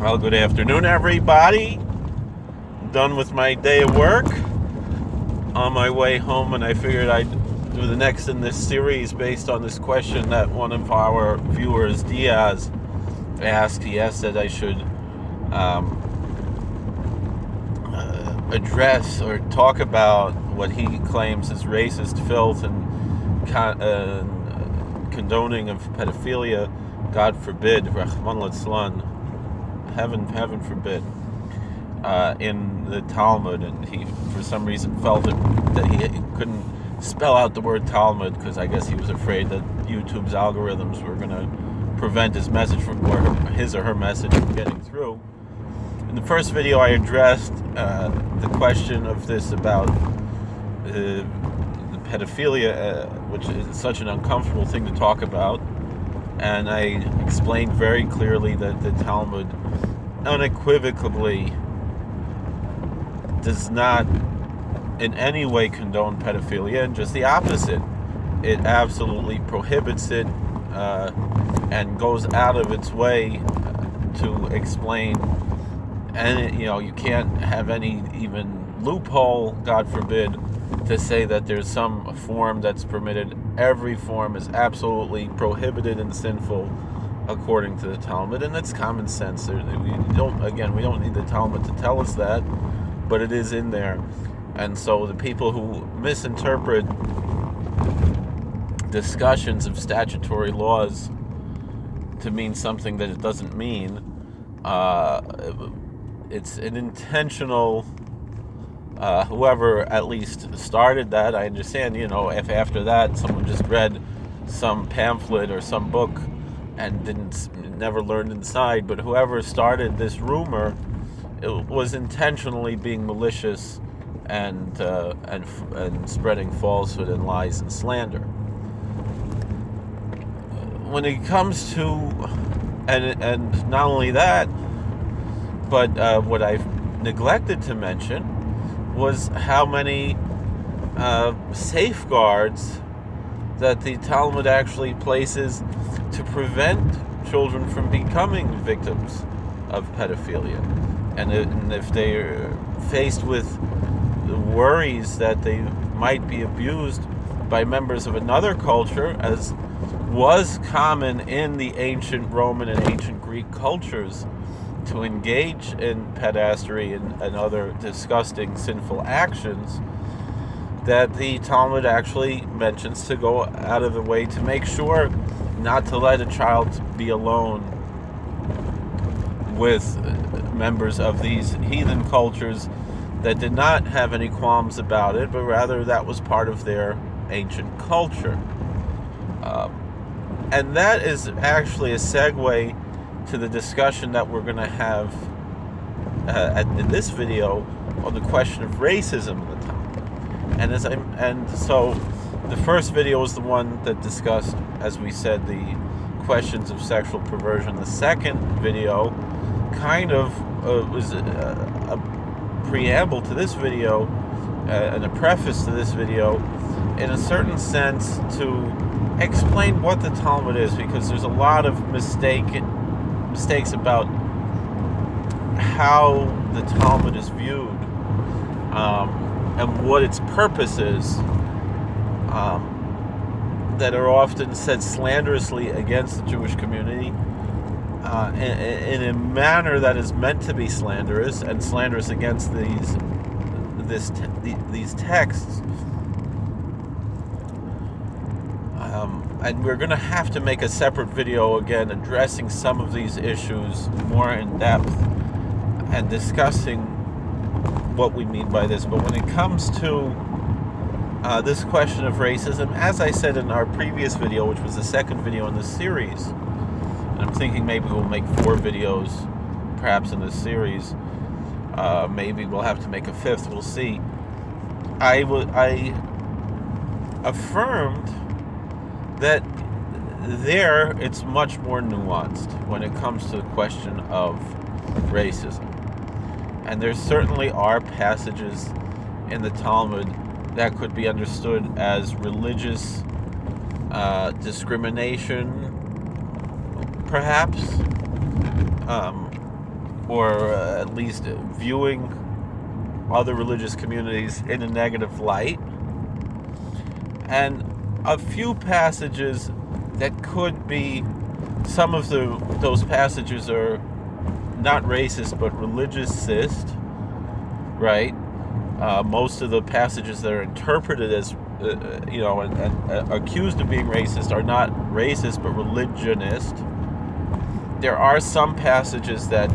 Well, good afternoon, everybody. Done with my day of work. On my way home, and I figured I'd do the next in this series based on this question that one of our viewers, Diaz, asked. He asked that I should address or talk about what he claims is racist filth and condoning of pedophilia. God forbid, Rahman litzlan, heaven forbid, in the Talmud. And he, for some reason, felt that he couldn't spell out the word Talmud because I guess he was afraid that YouTube's algorithms were going to prevent his message his or her message from getting through. In the first video, I addressed the question of this about the pedophilia, which is such an uncomfortable thing to talk about, and I explained very clearly that the Talmud unequivocally does not in any way condone pedophilia, and just the opposite. It absolutely prohibits it and goes out of its way to explain. And you can't have any even loophole, God forbid, to say that there's some form that's permitted. Every form is absolutely prohibited and sinful according to the Talmud, and that's common sense. We don't need the Talmud to tell us that, but it is in there. And so the people who misinterpret discussions of statutory laws to mean something that it doesn't mean, it's an intentional, whoever at least started that, I understand, if after that someone just read some pamphlet or some book and never learned inside, but whoever started this rumor, it was intentionally being malicious and spreading falsehood and lies and slander. When it comes to, and not only that, but what I've neglected to mention was how many safeguards that the Talmud actually places to prevent children from becoming victims of pedophilia. And if they're faced with the worries that they might be abused by members of another culture, as was common in the ancient Roman and ancient Greek cultures, to engage in pederasty and other disgusting, sinful actions, that the Talmud actually mentions to go out of the way to make sure not to let a child be alone with members of these heathen cultures that did not have any qualms about it, but rather that was part of their ancient culture. And that is actually a segue to the discussion that we're going to have in this video on the question of racism in the Talmud. So the first video was the one that discussed, as we said, the questions of sexual perversion. The second video kind of was a preamble to this video and a preface to this video, in a certain sense, to explain what the Talmud is, because there's a lot of mistakes about how the Talmud is viewed and what its purpose is, that are often said slanderously against the Jewish community in a manner that is meant to be slanderous and slanderous against these texts. And we're going to have to make a separate video again addressing some of these issues more in depth and discussing what we mean by this. But when it comes to this question of racism, as I said in our previous video, which was the second video in this series, and I'm thinking maybe we'll make 4 videos perhaps in this series, maybe we'll have to make a 5th, we'll see. I affirmed that it's much more nuanced when it comes to the question of racism. And there certainly are passages in the Talmud that could be understood as religious discrimination, perhaps, or at least viewing other religious communities in a negative light, and a few passages that could be, some of those passages are not racist but religiousist, right? Most of the passages that are interpreted as and accused of being racist are not racist but religionist. There are some passages that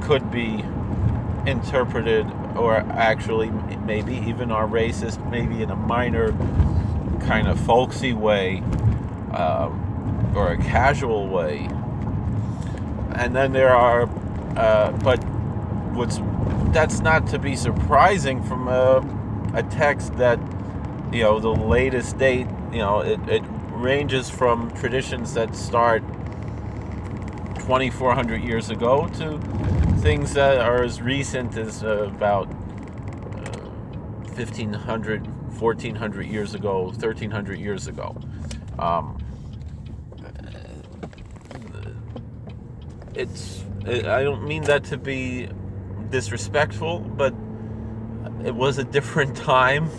could be interpreted, or actually maybe even are racist, maybe in a minor kind of folksy way, or a casual way. And then there are, that's not to be surprising from a text that, the latest date, it ranges from traditions that start 2,400 years ago to things that are as recent as about 1,500, 1,400 years ago, 1,300 years ago. I don't mean that to be disrespectful, but it was a different time.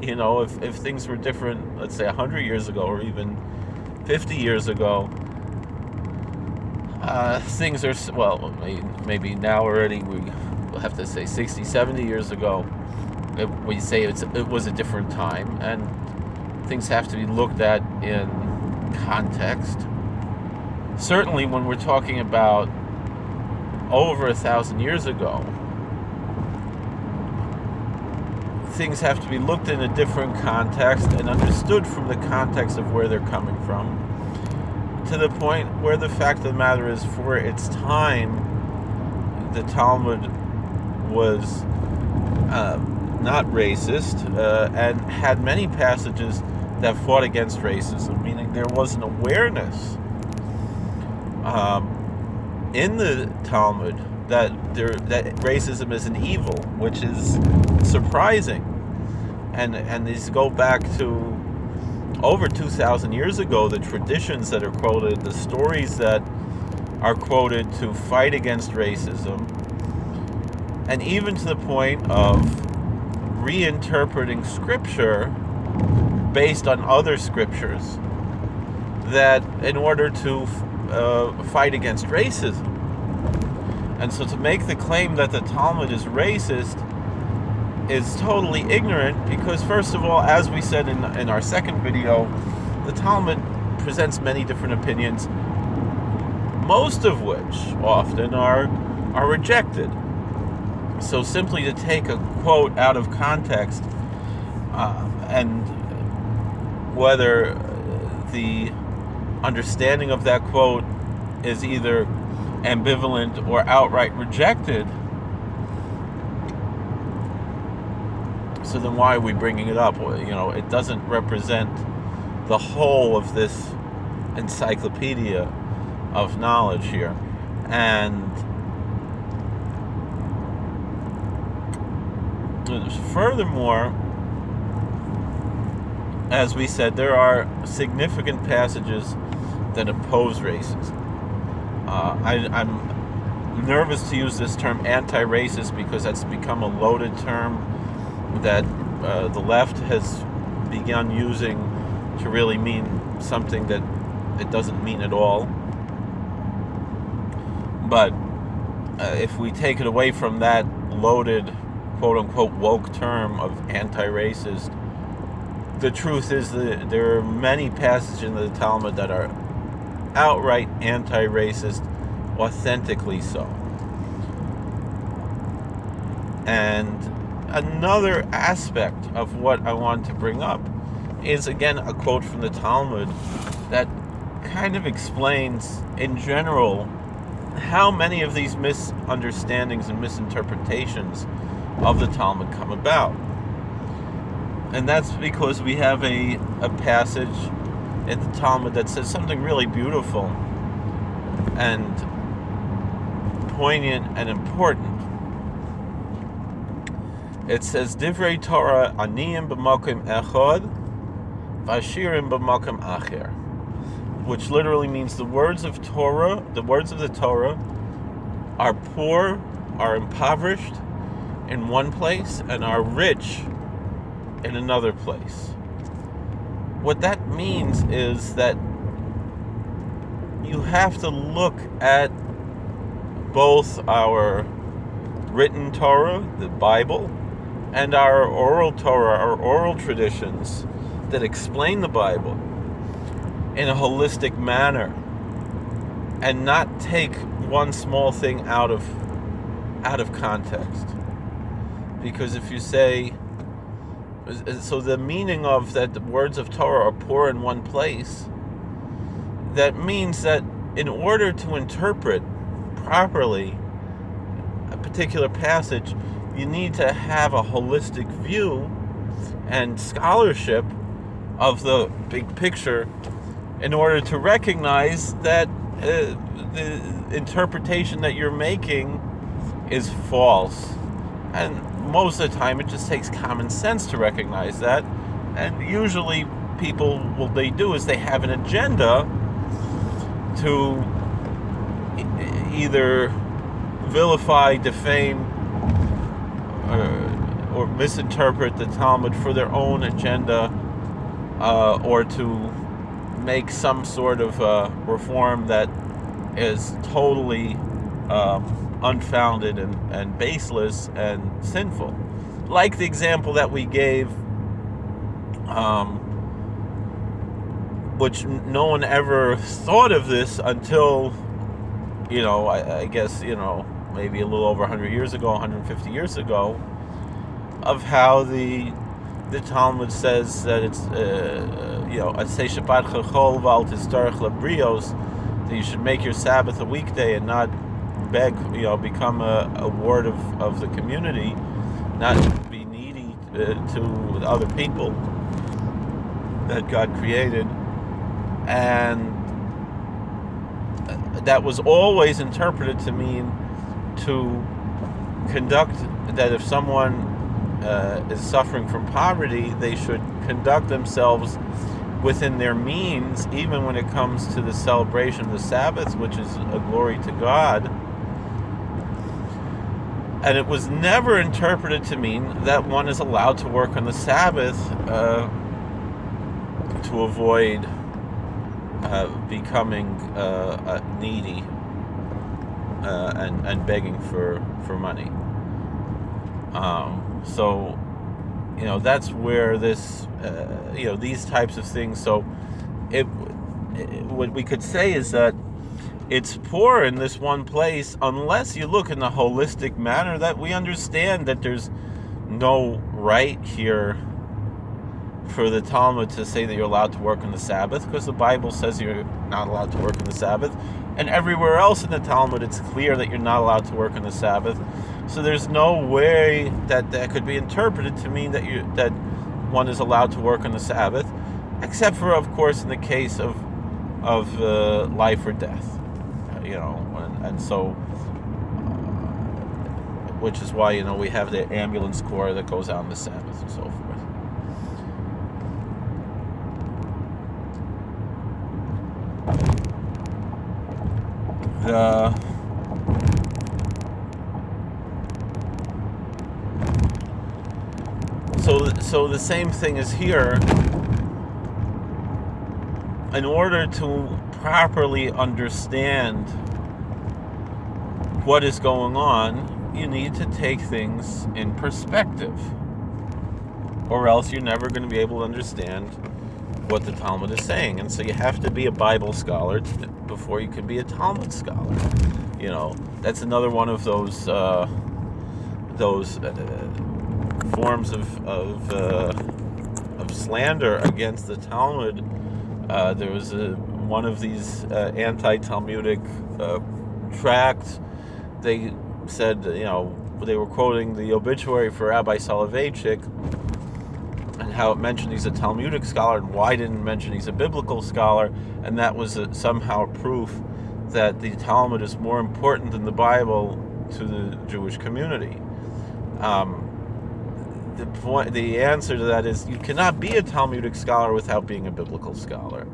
If things were different, let's say 100 years ago or even 50 years ago, things are, well, maybe now already we'll have to say 60, 70 years ago, we say it was a different time, and things have to be looked at in context. Certainly when we're talking about over 1,000 years ago, things have to be looked in a different context and understood from the context of where they're coming from, to the point where the fact of the matter is, for its time, the Talmud was not racist, and had many passages that fought against racism, meaning there was an awareness in the Talmud that racism is an evil, which is surprising. And these go back to over 2,000 years ago. The traditions that are quoted, the stories that are quoted to fight against racism, and even to the point of reinterpreting scripture based on other scriptures, that in order to fight against racism. And so to make the claim that the Talmud is racist is totally ignorant, because first of all, as we said in our second video, the Talmud presents many different opinions, most of which often are rejected. So simply to take a quote out of context, and whether the understanding of that quote is either ambivalent or outright rejected, so then why are we bringing it up? It doesn't represent the whole of this encyclopedia of knowledge here. And furthermore, as we said, there are significant passages that oppose racism. I'm nervous to use this term anti-racist, because that's become a loaded term that the left has begun using to really mean something that it doesn't mean at all. But if we take it away from that loaded, quote-unquote, woke term of anti-racist, the truth is that there are many passages in the Talmud that are outright anti-racist, authentically so. And another aspect of what I want to bring up is, again, a quote from the Talmud that kind of explains, in general, how many of these misunderstandings and misinterpretations of the Talmud come about. And that's because we have a passage in the Talmud that says something really beautiful and poignant and important. It says, Divrei Torah aniyim b'makom echad, v'ashirim b'makom acher, which literally means the words of the Torah are poor, are impoverished in one place, and are rich in another place. What that means is that you have to look at both our written Torah, the Bible, and our oral Torah, our oral traditions that explain the Bible in a holistic manner, and not take one small thing out of context. Because if you say, so the meaning of that the words of Torah are poor in one place, that means that in order to interpret properly a particular passage, you need to have a holistic view and scholarship of the big picture in order to recognize that the interpretation that you're making is false. And most of the time it just takes common sense to recognize that. And usually people, what they do is they have an agenda to either vilify, defame, or misinterpret the Talmud for their own agenda, or to make some sort of reform that is totally unfounded and baseless and sinful. Like the example that we gave, which no one ever thought of this until, I guess, maybe a little over 100 years ago, 150 years ago, of how the Talmud says that it's, Aseh Shabbat Chachol V'al Tistarach Labrios, that you should make your Sabbath a weekday and not beg, become a ward of the community, not be needy to other people that God created. And that was always interpreted to mean to conduct, that if someone is suffering from poverty, they should conduct themselves within their means, even when it comes to the celebration of the Sabbath, which is a glory to God. And it was never interpreted to mean that one is allowed to work on the Sabbath to avoid becoming needy and begging for money. So that's where this, these types of things. So what we could say is that it's poor in this one place unless you look in the holistic manner, that we understand that there's no right here for the Talmud to say that you're allowed to work on the Sabbath, because the Bible says you're not allowed to work on the Sabbath, and everywhere else in the Talmud it's clear that you're not allowed to work on the Sabbath. So there's no way that could be interpreted to mean that one is allowed to work on the Sabbath, except for, of course, in the case of life or death, and so, which is why we have the ambulance corps that goes out on the Sabbath and so forth. So the same thing is here. In order to properly understand what is going on, you need to take things in perspective, or else you're never going to be able to understand what the Talmud is saying. And so you have to be a Bible scholar before you can be a Talmud scholar. That's another one of those forms of slander against the Talmud. There was one of these anti-Talmudic tracts. They said, they were quoting the obituary for Rabbi Soloveitchik, and how it mentioned he's a Talmudic scholar, and why didn't it mention he's a biblical scholar, and that was somehow proof that the Talmud is more important than the Bible to the Jewish community. The answer to that is you cannot be a Talmudic scholar without being a biblical scholar.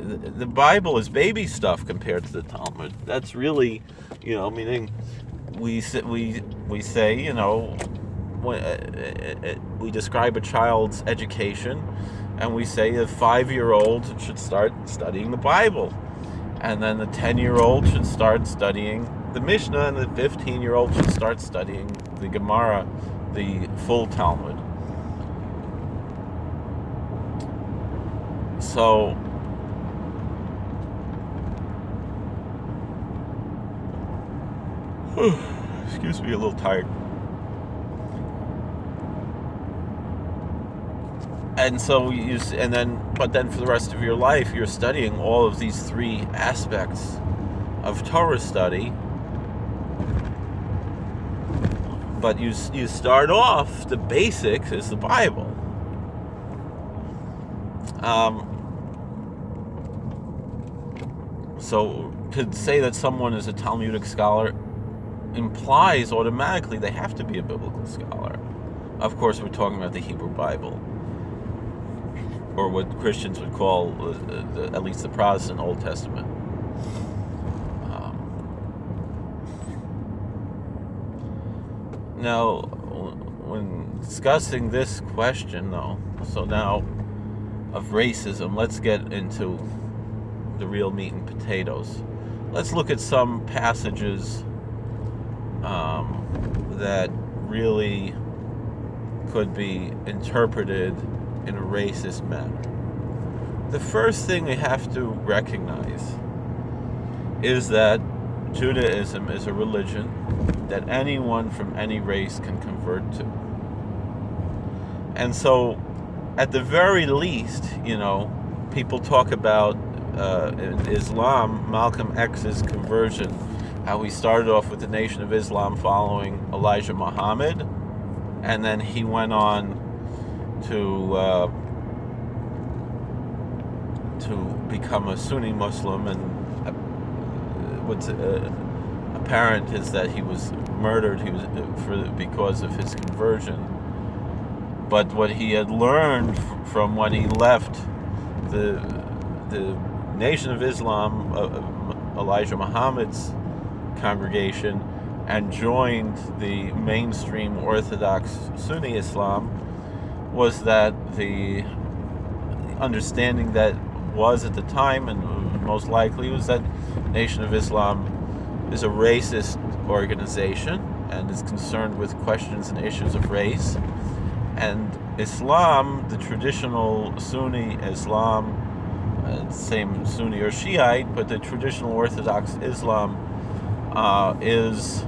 the Bible is baby stuff compared to the Talmud. That's really, meaning we say, we describe a child's education, and we say a 5-year-old should start studying the Bible, and then the 10-year-old should start studying the Mishnah, and the 15-year-old should start studying the Gemara, the full Talmud. So, excuse me, a little tired. And so but then for the rest of your life, you're studying all of these 3 aspects of Torah study. But you start off, the basics is the Bible. So to say that someone is a Talmudic scholar implies automatically they have to be a biblical scholar. Of course, we're talking about the Hebrew Bible, or what Christians would call, at least the Protestant Old Testament. Now, when discussing this question, though, so now of racism, let's get into the real meat and potatoes. Let's look at some passages that really could be interpreted in a racist manner. The first thing we have to recognize is that Judaism is a religion that anyone from any race can convert to. And so, at the very least, people talk about in Islam, Malcolm X's conversion, how he started off with the Nation of Islam following Elijah Muhammad, and then he went on to become a Sunni Muslim, and what's apparent is that he was murdered because of his conversion. But what he had learned from when he left the Nation of Islam, Elijah Muhammad's congregation, and joined the mainstream Orthodox Sunni Islam, was that the understanding that was at the time, and most likely, was that Nation of Islam is a racist organization and is concerned with questions and issues of race. And Islam, the traditional Sunni Islam, same Sunni or Shiite, but the traditional Orthodox Islam is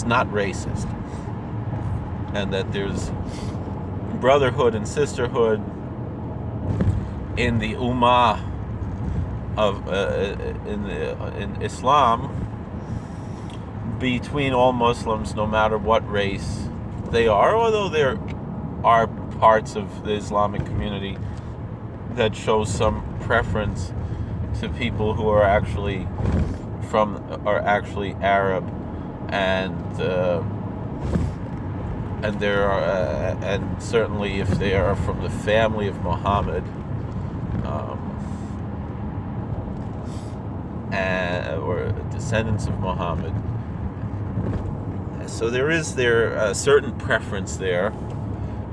not racist, and that there's brotherhood and sisterhood in the Ummah of in Islam between all Muslims, no matter what race they are. Although there are parts of the Islamic community that show some preference to people who are actually Arab, and there are and certainly if they are from the family of Muhammad, or descendants of Muhammad. So there is a certain preference there.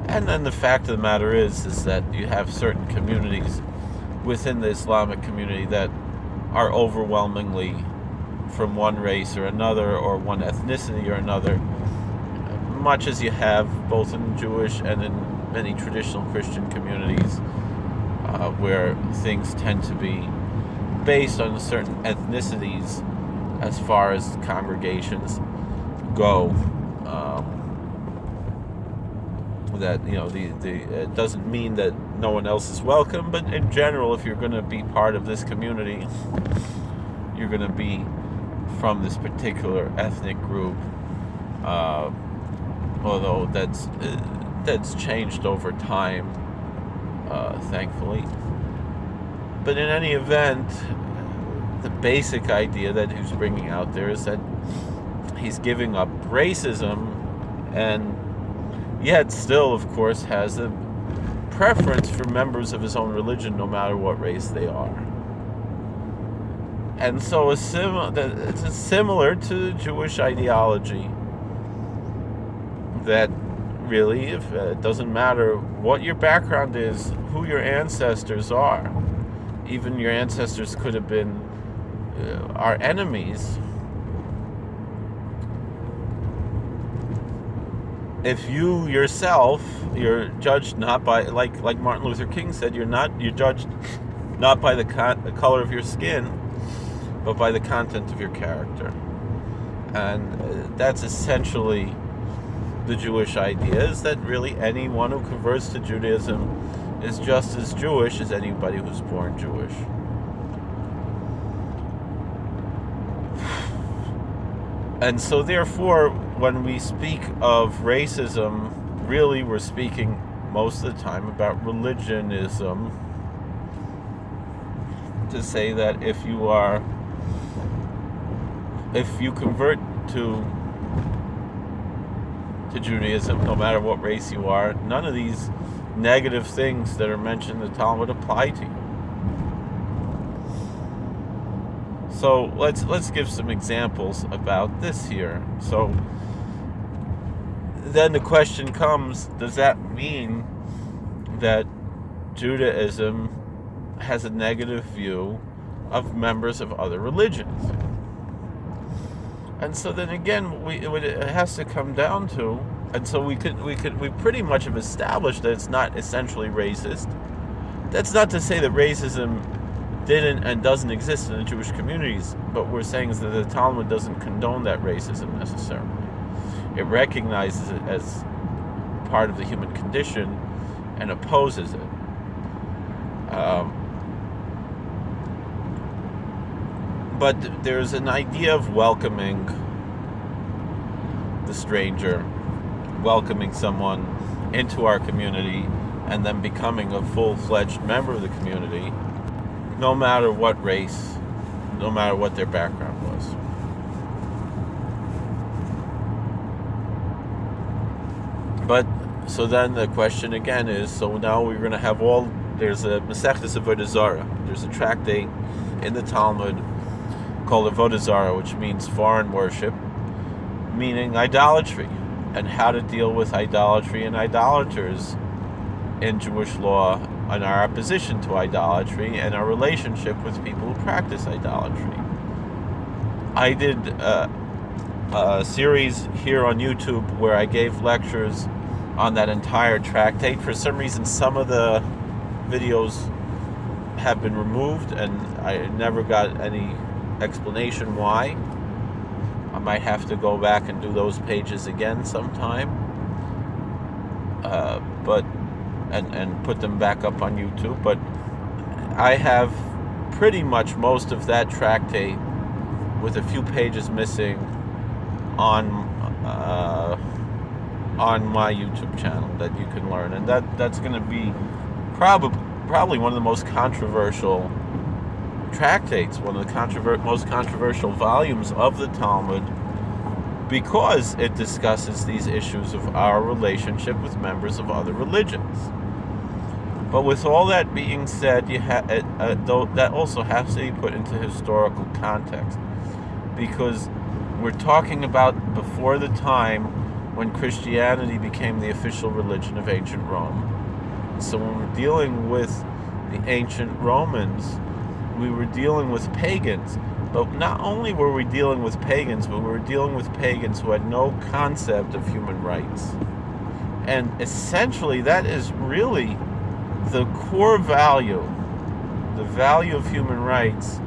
And then the fact of the matter is that you have certain communities within the Islamic community that are overwhelmingly from one race or another, or one ethnicity or another, much as you have both in Jewish and in many traditional Christian communities, where things tend to be based on certain ethnicities as far as congregations go. That it doesn't mean that no one else is welcome, but in general, if you're going to be part of this community, you're going to be from this particular ethnic group. Although that's changed over time, thankfully. But in any event, the basic idea that he's bringing out there is that he's giving up racism, and yet still, of course, has a preference for members of his own religion, no matter what race they are. And so it's similar to Jewish ideology, that really, if it doesn't matter what your background is, who your ancestors are. Even your ancestors could have been our enemies. If you yourself, you're judged not by, like Martin Luther King said, you're judged not by the color of your skin, but by the content of your character. And that's essentially the Jewish idea, is that really anyone who converts to Judaism is just as Jewish as anybody who's born Jewish. And so therefore, when we speak of racism, really we're speaking most of the time about religionism, to say that if you convert to Judaism, no matter what race you are, none of these negative things that are mentioned in the Talmud apply to you. So let's give some examples about this here. So then the question comes, does that mean that Judaism has a negative view of members of other religions? And so then again, it has to come down to, and so we pretty much have established that it's not essentially racist. That's not to say that racism didn't and doesn't exist in the Jewish communities, but we're saying is that the Talmud doesn't condone that racism necessarily. It recognizes it as part of the human condition and opposes it. But there's an idea of welcoming the stranger, welcoming someone into our community, and then becoming a full-fledged member of the community, no matter what race, no matter what their background was. But, so then the question again is, so now we're going to have there's a Masechtas Avodah Zarah, there's a tractate in the Talmud called Avodah Zarah, which means foreign worship, meaning idolatry, and how to deal with idolatry and idolaters in Jewish law, and our opposition to idolatry, and our relationship with people who practice idolatry. I did a series here on YouTube where I gave lectures on that entire tractate. For some reason, some of the videos have been removed, and I never got any explanation why. I might have to go back and do those pages again sometime, and put them back up on YouTube. But I have pretty much most of that tractate, with a few pages missing, on my YouTube channel that you can learn, and that's going to be probably one of the most controversial tractates, one of the most controversial volumes of the Talmud, because it discusses these issues of our relationship with members of other religions. But with all that being said, that also has to be put into historical context, because we're talking about before the time when Christianity became the official religion of ancient Rome. So when we're dealing with the ancient Romans, we were dealing with pagans. But not only were we dealing with pagans, but we were dealing with pagans who had no concept of human rights. And essentially, that is really the core value, the value of human rights,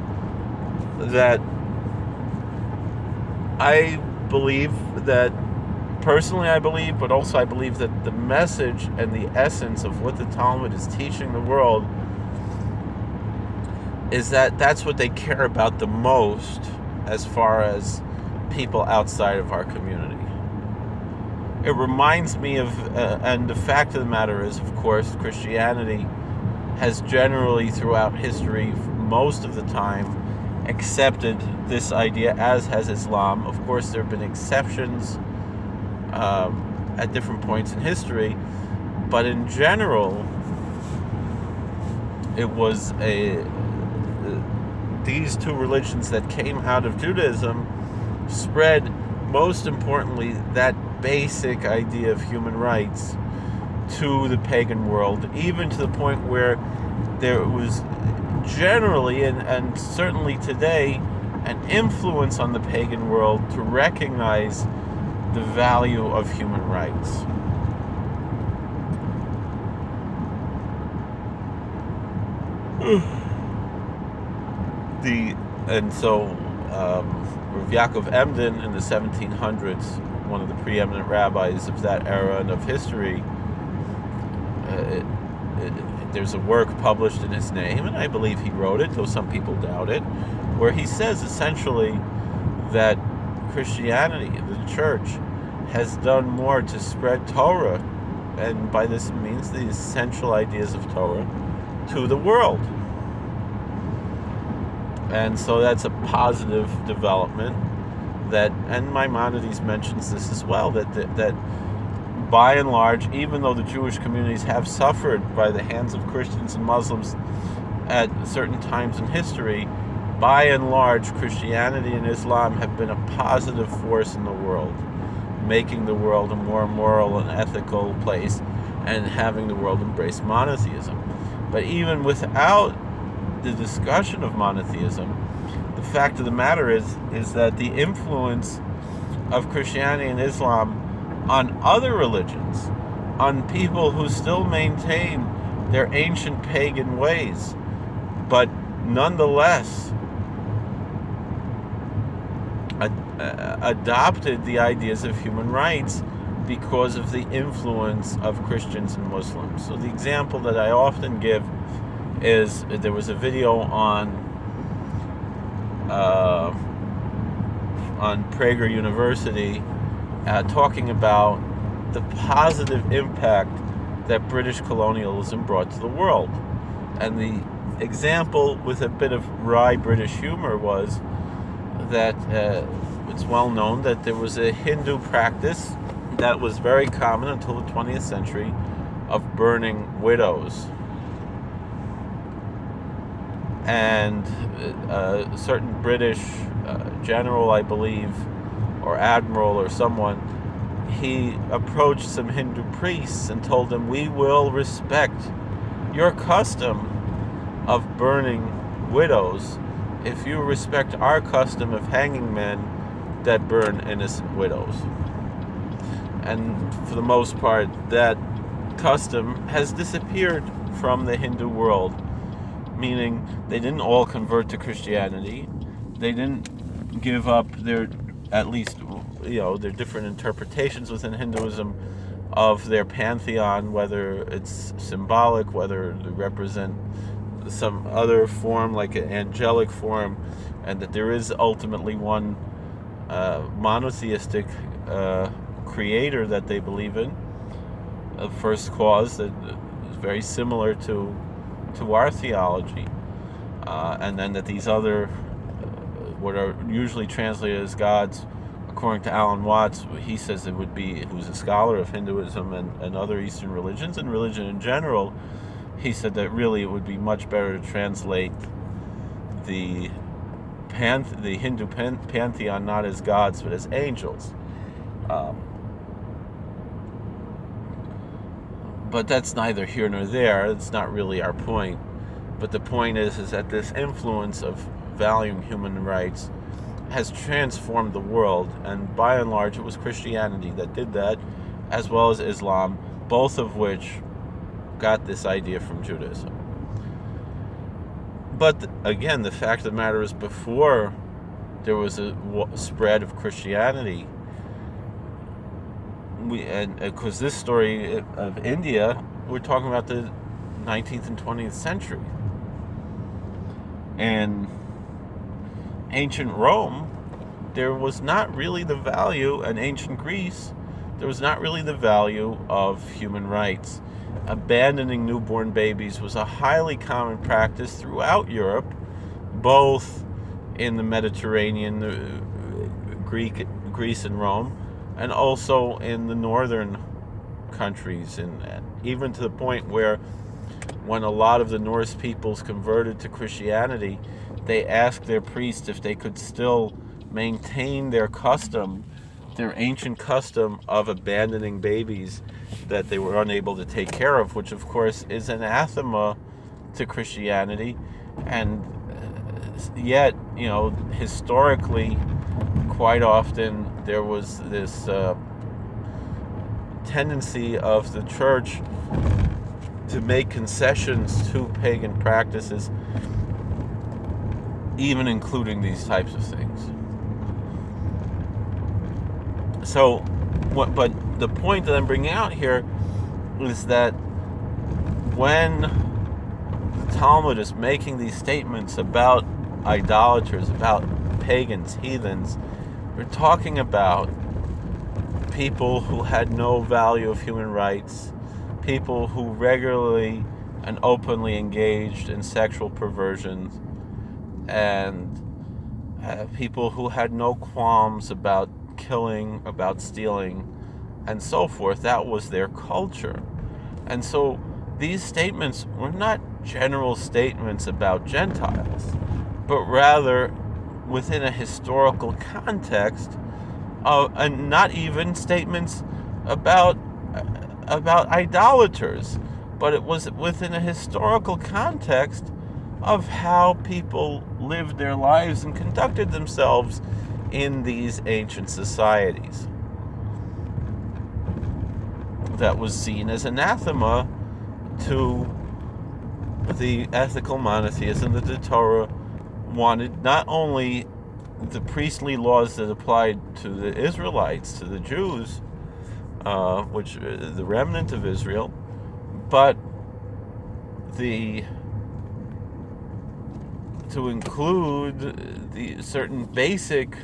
that I believe that, personally I believe, but also I believe that the message and the essence of what the Talmud is teaching the world is that that's what they care about the most as far as people outside of our community. It reminds me of, and the fact of the matter is, of course, Christianity has generally throughout history, most of the time, accepted this idea, as has Islam. Of course, there have been exceptions at different points in history, but in general, it was these two religions that came out of Judaism spread, most importantly, that basic idea of human rights to the pagan world, even to the point where there was generally, and certainly today, an influence on the pagan world to recognize the value of human rights. Rav Yaakov Emden in the 1700s, one of the preeminent rabbis of that era and of history, there's a work published in his name, and I believe he wrote it, though some people doubt it, where he says essentially that Christianity, the church, has done more to spread Torah, and by this means the essential ideas of Torah, to the world. And so that's a positive development that, and Maimonides mentions this as well, that by and large, even though the Jewish communities have suffered by the hands of Christians and Muslims at certain times in history, by and large, Christianity and Islam have been a positive force in the world, making the world a more moral and ethical place and having the world embrace monotheism. But even without the discussion of monotheism, the fact of the matter is that the influence of Christianity and Islam on other religions, on people who still maintain their ancient pagan ways, but nonetheless adopted the ideas of human rights because of the influence of Christians and Muslims. So the example that I often give is there was a video on Prager University talking about the positive impact that British colonialism brought to the world. And the example with a bit of wry British humor was that it's well known that there was a Hindu practice that was very common until the 20th century of burning widows. And a certain British general, I believe, or admiral or someone, he approached some Hindu priests and told them, "We will respect your custom of burning widows if you respect our custom of hanging men that burn innocent widows." And for the most part, that custom has disappeared from the Hindu world, meaning they didn't all convert to Christianity. They didn't give up their, at least, their different interpretations within Hinduism of their pantheon, whether it's symbolic, whether they represent some other form like an angelic form, and that there is ultimately one monotheistic creator that they believe in, a first cause that is very similar to our theology, and then that these other what are usually translated as gods, according to Alan Watts, he says it would be, who's a scholar of Hinduism and other Eastern religions and religion in general, he said that really it would be much better to translate the Hindu pantheon not as gods but as angels. But that's neither here nor there. It's not really our point. But the point is that this influence of valuing human rights has transformed the world, and by and large it was Christianity that did that, as well as Islam, both of which got this idea from Judaism. But again, the fact of the matter is, before there was a spread of Christianity, because this story of India, we're talking about the 19th and 20th century. And ancient Rome, there was not really the value, and ancient Greece, there was not really the value of human rights. Abandoning newborn babies was a highly common practice throughout Europe, both in the Mediterranean, Greece and Rome, and also in the northern countries, and even to the point where when a lot of the Norse peoples converted to Christianity, they asked their priests if they could still maintain their custom, their ancient custom of abandoning babies that they were unable to take care of, which of course is anathema to Christianity. And yet, historically, quite often there was this tendency of the church to make concessions to pagan practices, even including these types of things. So, but the point that I'm bringing out here is that when the Talmud is making these statements about idolaters, about pagans, heathens, we're talking about people who had no value of human rights, people who regularly and openly engaged in sexual perversions, and people who had no qualms about killing, about stealing, and so forth. That was their culture. And so these statements were not general statements about Gentiles, but rather within a historical context, and not even statements about idolaters, but it was within a historical context of how people lived their lives and conducted themselves in these ancient societies. That was seen as anathema to the ethical monotheism that the Torah wanted. Not only the priestly laws that applied to the Israelites, to the Jews, which the remnant of Israel, but to include the certain basic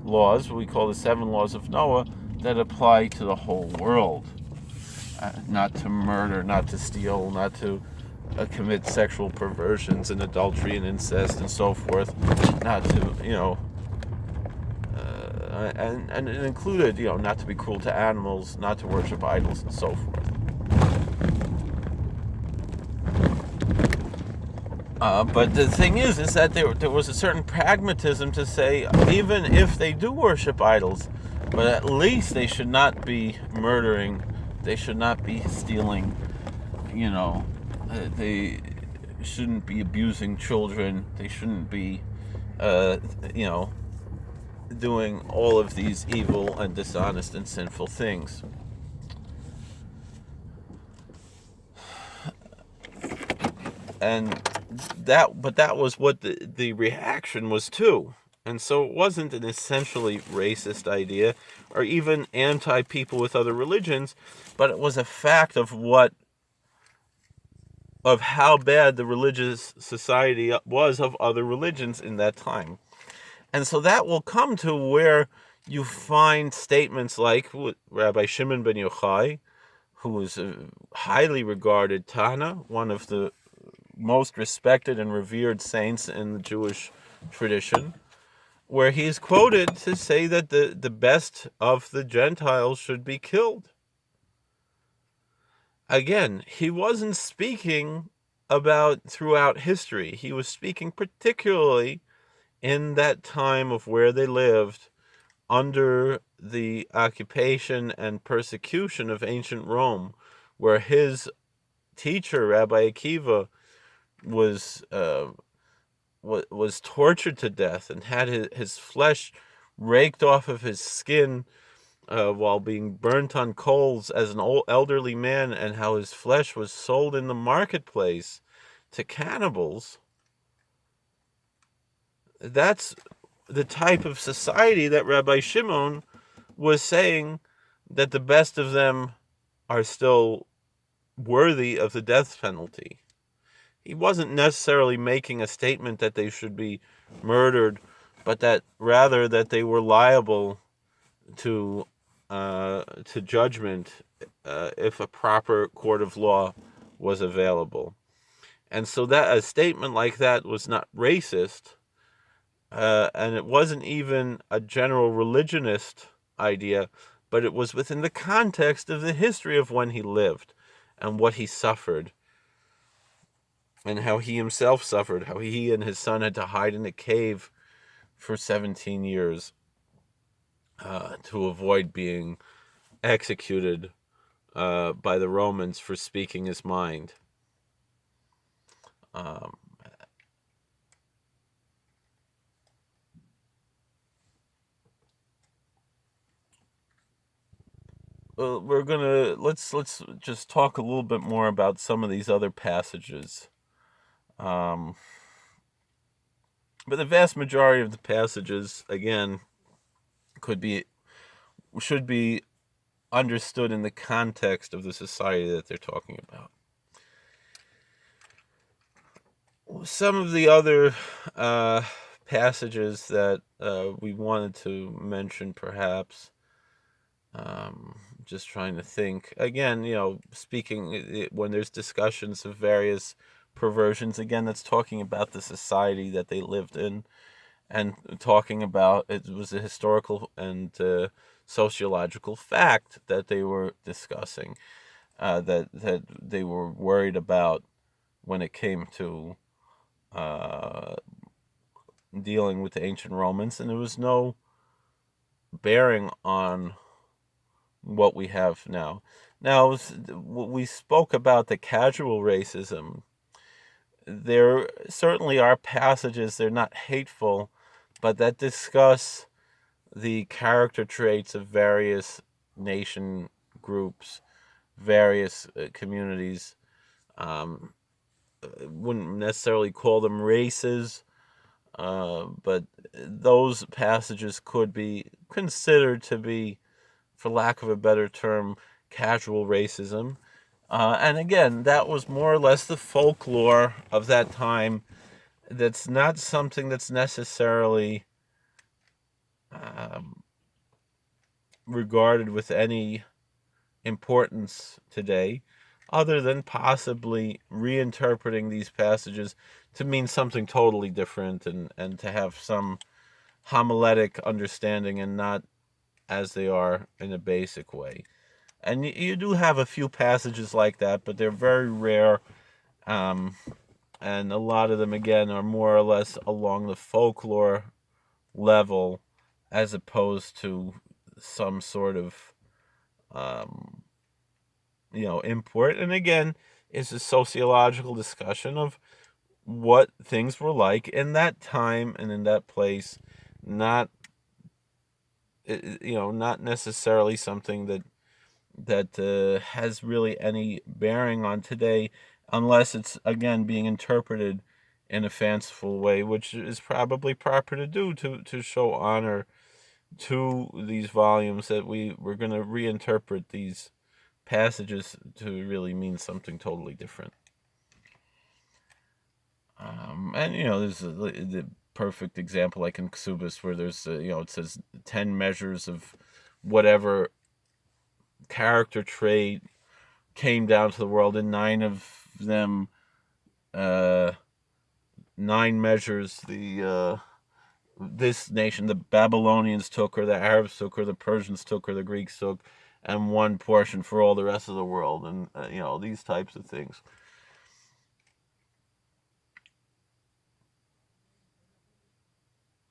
laws, what we call the 7 laws of Noah, that apply to the whole world. Not to murder, not to steal, not to commit sexual perversions and adultery and incest and so forth, not to, and it included, not to be cruel to animals, not to worship idols and so forth. But the thing is that there was a certain pragmatism to say, even if they do worship idols, but at least they should not be murdering, they should not be stealing, they shouldn't be abusing children, they shouldn't be, doing all of these evil and dishonest and sinful things. And that was what the reaction was too. And so it wasn't an essentially racist idea or even anti-people with other religions, but it was a fact of how bad the religious society was of other religions in that time. And so that will come to where you find statements like Rabbi Shimon ben Yochai, who was a highly regarded Tana, one of the most respected and revered saints in the Jewish tradition, where he is quoted to say that the best of the Gentiles should be killed. Again, he wasn't speaking about throughout history. He was speaking particularly in that time of where they lived under the occupation and persecution of ancient Rome, where his teacher, Rabbi Akiva, was tortured to death and had his flesh raked off of his skin while being burnt on coals as an old elderly man, and how his flesh was sold in the marketplace to cannibals. That's the type of society that Rabbi Shimon was saying that the best of them are still worthy of the death penalty. He wasn't necessarily making a statement that they should be murdered, but that rather that they were liable to judgment if a proper court of law was available. And so that a statement like that was not racist, and it wasn't even a general religionist idea, but it was within the context of the history of when he lived and what he suffered. and how he himself suffered, how he and his son had to hide in a cave for 17 years to avoid being executed by the Romans for speaking his mind. Um, we're gonna let's just talk a little bit more about some of these other passages. Um, but the vast majority of the passages, again, should be understood in the context of the society that they're talking about. Some of the other passages that we wanted to mention, perhaps, just trying to think. Again, speaking when there's discussions of various perversions, again, that's talking about the society that they lived in, and talking about it was a historical and sociological fact that they were discussing, that they were worried about when it came to uh, dealing with the ancient Romans, and there was no bearing on what we have now. Now, we spoke about the casual racism. There certainly are passages, they're not hateful, but that discuss the character traits of various nation groups, various communities. Um, wouldn't necessarily call them races, but those passages could be considered to be, for lack of a better term, casual racism. And again, that was more or less the folklore of that time. That's not something that's necessarily um, regarded with any importance today, other than possibly reinterpreting these passages to mean something totally different, and to have some homiletic understanding and not as they are in a basic way. And you do have a few passages like that, but they're very rare. Um, and a lot of them, again, are more or less along the folklore level as opposed to some sort of um, import. And again, it's a sociological discussion of what things were like in that time and in that place, not not necessarily something that has really any bearing on today, unless it's again being interpreted in a fanciful way, which is probably proper to do to show honor to these volumes, that we're going to reinterpret these passages to really mean something totally different. And there's the perfect example like in Ksubis, where there's it says 10 measures of whatever character trait came down to the world, and nine of them, uh, 9 measures, this nation, the Babylonians took, or the Arabs took, or the Persians took, or the Greeks took, and one portion for all the rest of the world, and these types of things.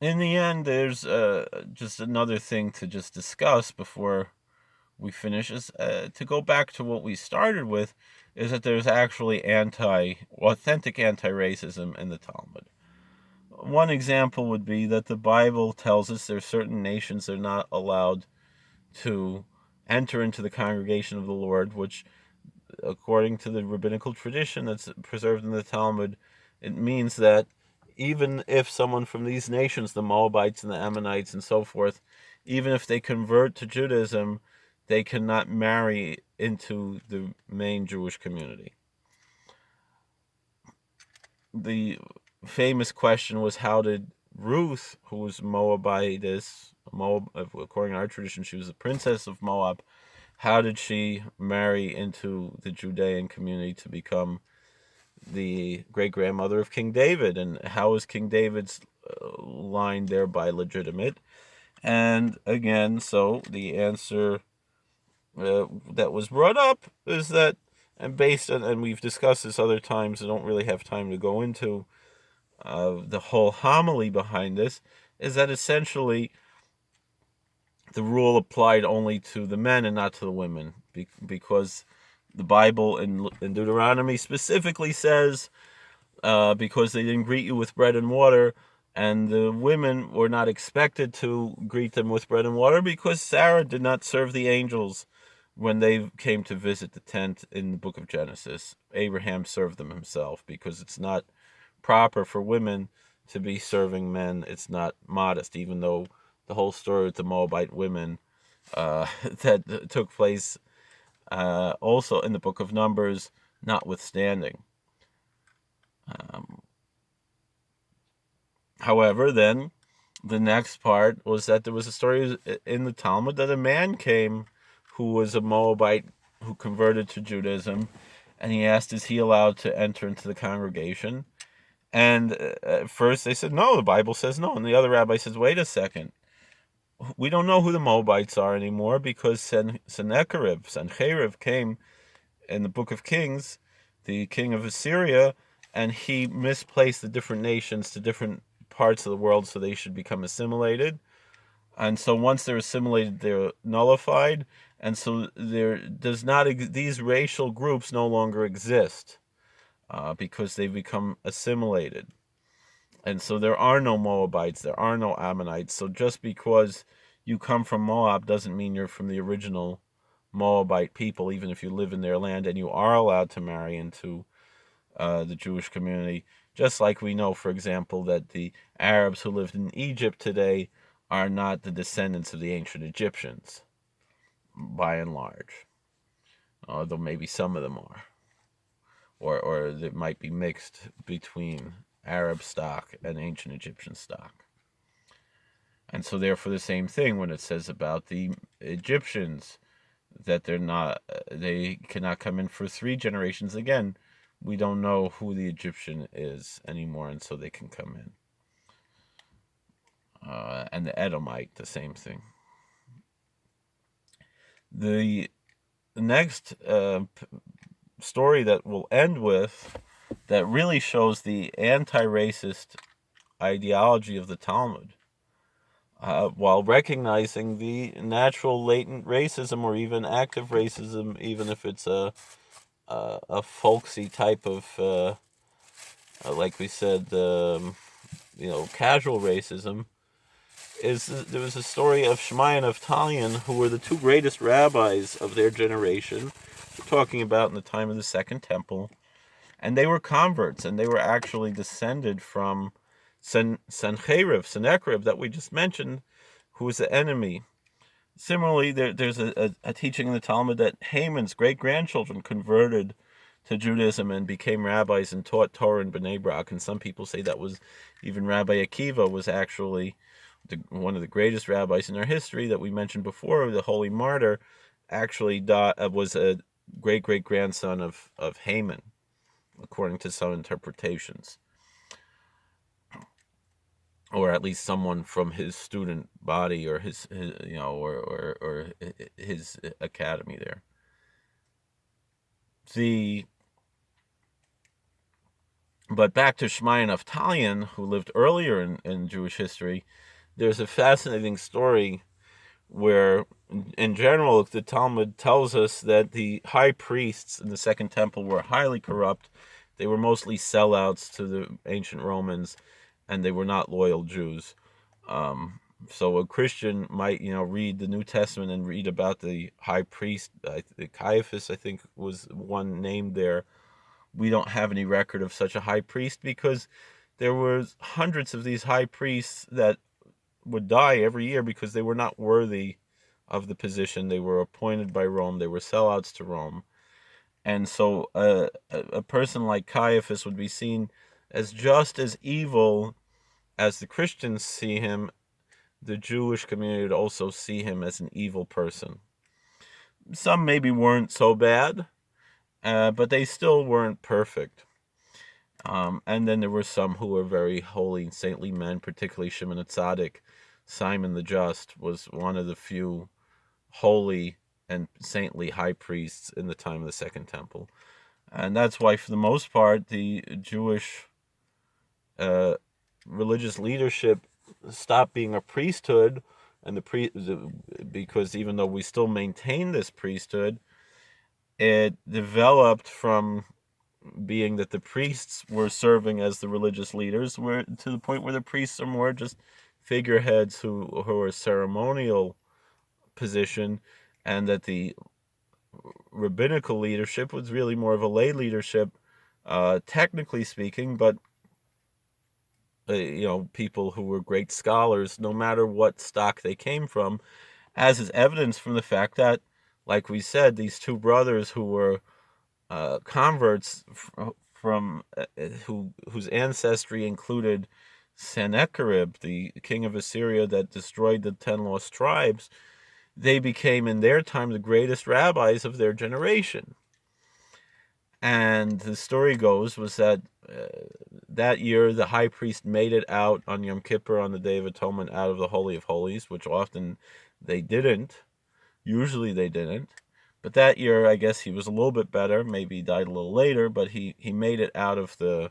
In the end, there's just another thing to just discuss before we finish, is to go back to what we started with, is that there's actually authentic anti-racism in the Talmud. One example would be that the Bible tells us there's certain nations that are not allowed to enter into the congregation of the Lord, which, according to the rabbinical tradition that's preserved in the Talmud, it means that even if someone from these nations, the Moabites and the Ammonites and so forth, even if they convert to Judaism, they cannot marry into the main Jewish community. The famous question was, how did Ruth, who was Moabitess, according to our tradition, she was a princess of Moab, how did she marry into the Judean community to become the great-grandmother of King David? And how is King David's line thereby legitimate? And again, so the answer that was brought up is that and based on, and we've discussed this other times, I don't really have time to go into the whole homily behind this, is that essentially the rule applied only to the men and not to the women, because the Bible in Deuteronomy specifically says, because they didn't greet you with bread and water, and the women were not expected to greet them with bread and water because Sarah did not serve the angels when they came to visit the tent in the book of Genesis. Abraham served them himself, because it's not proper for women to be serving men. It's not modest, even though the whole story with the Moabite women that took place also in the book of Numbers, notwithstanding. However, then the next part was that there was a story in the Talmud that a man came who was a Moabite who converted to Judaism, and he asked, is he allowed to enter into the congregation? And at first they said, no, the Bible says no. And the other rabbi says, wait a second. We don't know who the Moabites are anymore, because Sennacherib came in the book of Kings, the king of Assyria, and he misplaced the different nations to different parts of the world so they should become assimilated. And so once they're assimilated, they're nullified. And so there does not these racial groups no longer exist because they've become assimilated. And so there are no Moabites, there are no Ammonites. So just because you come from Moab doesn't mean you're from the original Moabite people, even if you live in their land and you are allowed to marry into the Jewish community. Just like we know, for example, that the Arabs who lived in Egypt today are not the descendants of the ancient Egyptians, by and large. Although maybe some of them are. Or they might be mixed between Arab stock and ancient Egyptian stock. And so therefore the same thing when it says about the Egyptians, that they cannot come in for 3 generations. Again, we don't know who the Egyptian is anymore, and so they can come in. And the Edomite, the same thing. The next story that we'll end with, that really shows the anti-racist ideology of the Talmud, while recognizing the natural latent racism, or even active racism, even if it's a folksy type of, like we said, casual racism. There was a story of Shammai and of Talion, who were the 2 greatest rabbis of their generation. We're talking about in the time of the Second Temple, and they were converts, and they were actually descended from Sennacherib, that we just mentioned, who was the enemy. Similarly, there's a teaching in the Talmud that Haman's great-grandchildren converted to Judaism and became rabbis and taught Torah in Bnei Brak. And some people say that was even Rabbi Akiva was actually one of the greatest rabbis in our history that we mentioned before, the holy martyr, actually was a great-great-grandson of Haman, according to some interpretations. Or at least someone from his student body, or his his academy there. But back to Shammai and Talion, who lived earlier in Jewish history, there's a fascinating story where, in general, the Talmud tells us that the high priests in the Second Temple were highly corrupt. They were mostly sellouts to the ancient Romans, and they were not loyal Jews. So a Christian might, read the New Testament and read about the high priest. Caiaphas, I think, was one named there. We don't have any record of such a high priest, because there were hundreds of these high priests that would die every year because they were not worthy of the position. They were appointed by Rome. They were sellouts to Rome. And so a person like Caiaphas would be seen as just as evil as the Christians see him. The Jewish community would also see him as an evil person. Some maybe weren't so bad, but they still weren't perfect. And then there were some who were very holy and saintly men, particularly Shimon HaTzadik. Simon the Just was one of the few holy and saintly high priests in the time of the Second Temple. And that's why, for the most part, the Jewish religious leadership stopped being a priesthood, and because even though we still maintain this priesthood, it developed from being that the priests were serving as the religious leaders, where to the point where the priests are more just figureheads who are ceremonial position, and that the rabbinical leadership was really more of a lay leadership, technically speaking, but people who were great scholars, no matter what stock they came from, as is evidence from the fact that, like we said, these two brothers who were converts from whose ancestry included Sennacherib, the king of Assyria that destroyed the 10 lost tribes, they became in their time the greatest rabbis of their generation. And the story goes was that that year the high priest made it out on Yom Kippur, on the Day of Atonement, out of the Holy of Holies, which often they didn't. Usually they didn't. But that year, I guess he was a little bit better. Maybe he died a little later, but he made it out of the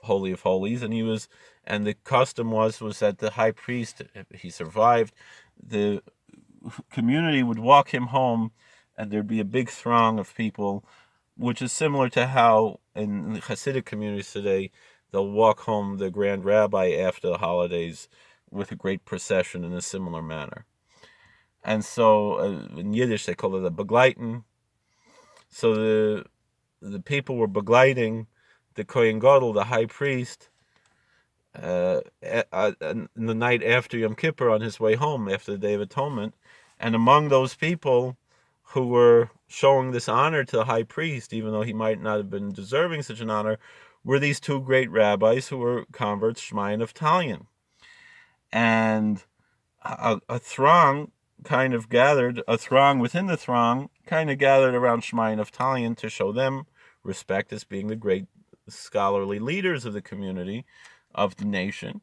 Holy of Holies, and the custom was that the high priest, if he survived, the community would walk him home, and there'd be a big throng of people, which is similar to how in the Hasidic communities today, they'll walk home the grand rabbi after the holidays with a great procession in a similar manner. And so in Yiddish they call it a begleiten. So the people were begleiting the Kohen Gadol, the high priest, in the night after Yom Kippur on his way home after the Day of Atonement. And among those people who were showing this honor to the high priest, even though he might not have been deserving such an honor, were these two great rabbis who were converts, Shmai and Naftalion. And a throng kind of gathered, a throng within the throng kind of gathered around Shmai and Naftalion to show them respect as being the great scholarly leaders of the community, of the nation.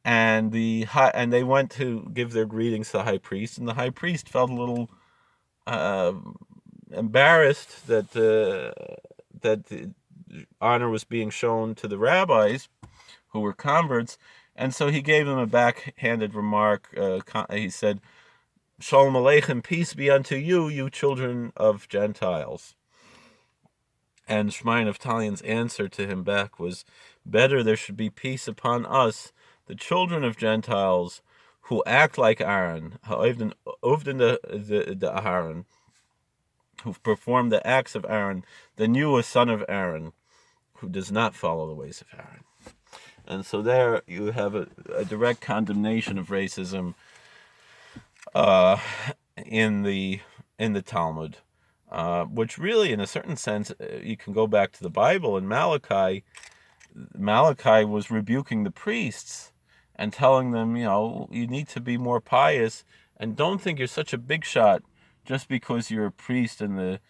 And they went to give their greetings to the high priest, and the high priest felt a little embarrassed that the honor was being shown to the rabbis who were converts, and so he gave them a backhanded remark. He said, "Shalom Aleichem, peace be unto you, you children of Gentiles." And Shmai and Naftalion's answer to him back was, "Better there should be peace upon us, the children of Gentiles, who act like Aaron, the Aaron, who perform the acts of Aaron, than you, a son of Aaron, who does not follow the ways of Aaron." And so there you have a direct condemnation of racism in the Talmud, which really, in a certain sense, you can go back to the Bible. In Malachi was rebuking the priests and telling them, you need to be more pious, and don't think you're such a big shot just because you're a priest in the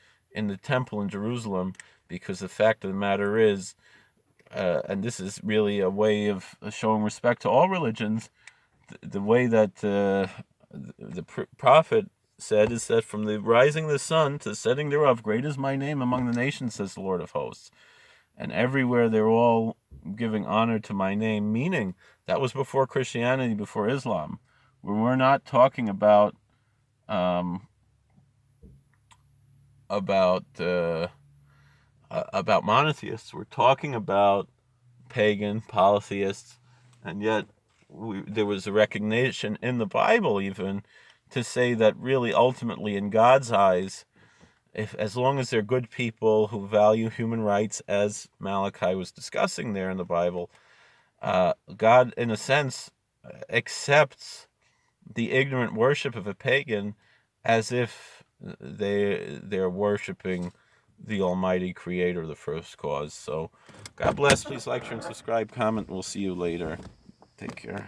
temple in Jerusalem, because the fact of the matter is, and this is really a way of showing respect to all religions, the way that the prophet said is that from the rising of the sun to the setting thereof, great is my name among the nations, says the Lord of hosts. And everywhere they're all giving honor to my name, meaning that was before Christianity, before Islam, where we're not talking about monotheists. We're talking about pagan polytheists, and yet there was a recognition in the Bible even to say that really ultimately in God's eyes, as long as they're good people who value human rights, as Malachi was discussing there in the Bible, God in a sense accepts the ignorant worship of a pagan as if they're worshiping the Almighty Creator, the first cause. So God bless. Please like, share, and subscribe, comment. We'll see you later. Take care.